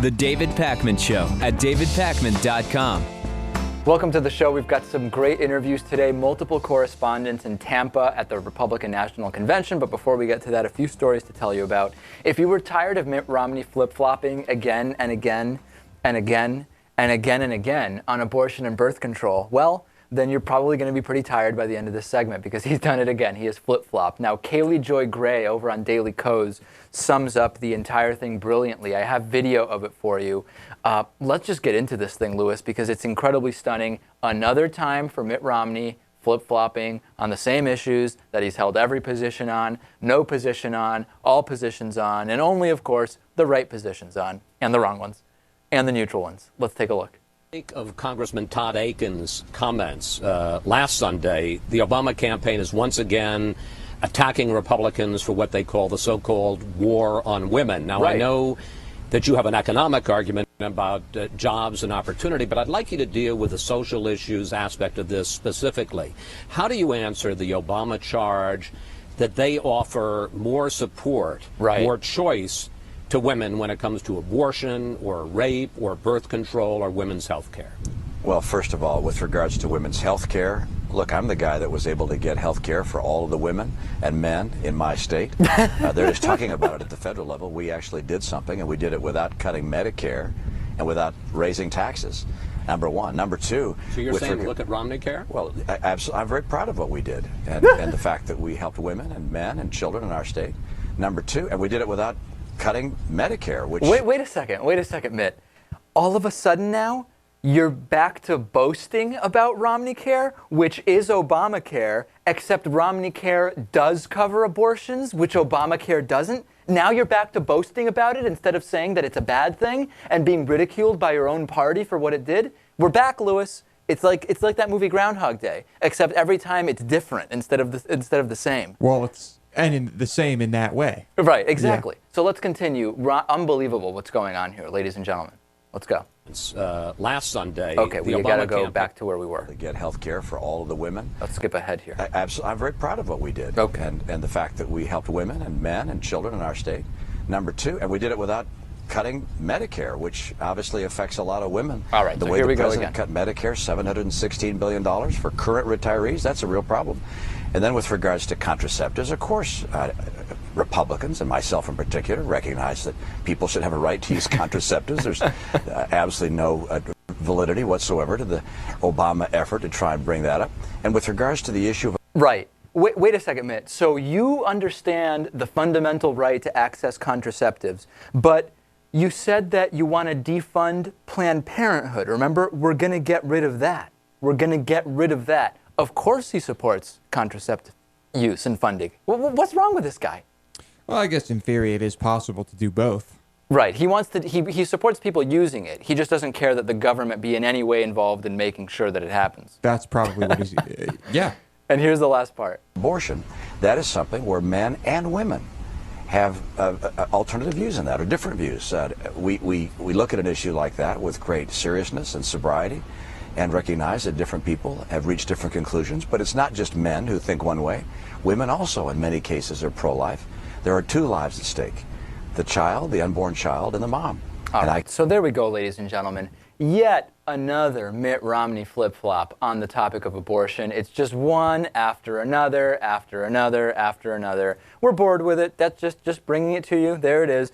The David Pakman Show at davidpakman.com. Welcome to the show. We've got some great interviews today, multiple correspondents in Tampa at the Republican National Convention. But before we get to that, a few stories to tell you about. If you were tired of Mitt Romney flip-flopping again and again and again and again and again on abortion and birth control, well, then you're probably going to be pretty tired by the end of this segment because he's done it again. He has flip-flopped. Now, Kaylee Joy Gray over on Daily Kos sums up the entire thing brilliantly. I have video of it for you. Let's just get into this thing, Lewis, because it's incredibly stunning. Another time for Mitt Romney flip-flopping on the same issues that he's held every position on, no position on, all positions on, and only, of course, the right positions on, and the wrong ones, and the neutral ones. Let's take a look. Of Congressman Todd Akin's comments last Sunday, the Obama campaign is once again attacking Republicans for what they call the so-called war on women. Now, I know that you have an economic argument about jobs and opportunity, but I'd like you to deal with the social issues aspect of this specifically. How do you answer the Obama charge that they offer more support, more choice to women when it comes to abortion or rape or birth control or women's health care? Well, first of all, with regards to women's health care, look, I'm the guy that was able to get health care for all of the women and men in my state. They're just talking about it at the federal level. We actually did something, and we did it without cutting Medicare and without raising taxes. Number one. Number two. So you're saying look at Romney Care? Well, I'm very proud of what we did and the fact that we helped women and men and children in our state. Number two, and we did it without cutting Medicare, which... Wait a second, Mitt. All of a sudden now, you're back to boasting about Romney Care, which is Obamacare, except Romney Care does cover abortions, which Obamacare doesn't. Now you're back to boasting about it instead of saying that it's a bad thing and being ridiculed by your own party for what it did. We're back, Lewis. It's like that movie Groundhog Day, except every time it's different instead of the same. Well, it's the same in that way. Right, exactly. Yeah. So let's continue. Unbelievable what's going on here, ladies and gentlemen. Let's go. Last Sunday, okay, we got to go back to where we were. To get health care for all of the women. Let's skip ahead here. I'm very proud of what we did. Okay. And the fact that we helped women and men and children in our state. Number two, and we did it without cutting Medicare, which obviously affects a lot of women. All right, the way the president cut Medicare, $716 billion for current retirees, that's a real problem. And then with regards to contraceptives, of course, Republicans, and myself in particular, recognize that people should have a right to use contraceptives. There's absolutely no validity whatsoever to the Obama effort to try and bring that up. And with regards to the issue of... Right. Wait a second, Mitt. So you understand the fundamental right to access contraceptives, but you said that you want to defund Planned Parenthood. Remember, we're going to get rid of that. We're going to get rid of that. Of course he supports contraceptive use and funding. What's wrong with this guy? Well, I guess in theory it is possible to do both. Right. He supports people using it. He just doesn't care that the government be in any way involved in making sure that it happens. That's probably what he's... yeah. And here's the last part. Abortion, that is something where men and women have alternative views in that, or different views. We look at an issue like that with great seriousness and sobriety, and recognize that different people have reached different conclusions. But it's not just men who think one way. Women also, in many cases, are pro-life. There are two lives at stake: the child, the unborn child, and the mom. All right, so there we go, ladies and gentlemen. Yet another Mitt Romney flip-flop on the topic of abortion. It's just one after another, after another, after another. We're bored with it. That's just bringing it to you. There it is.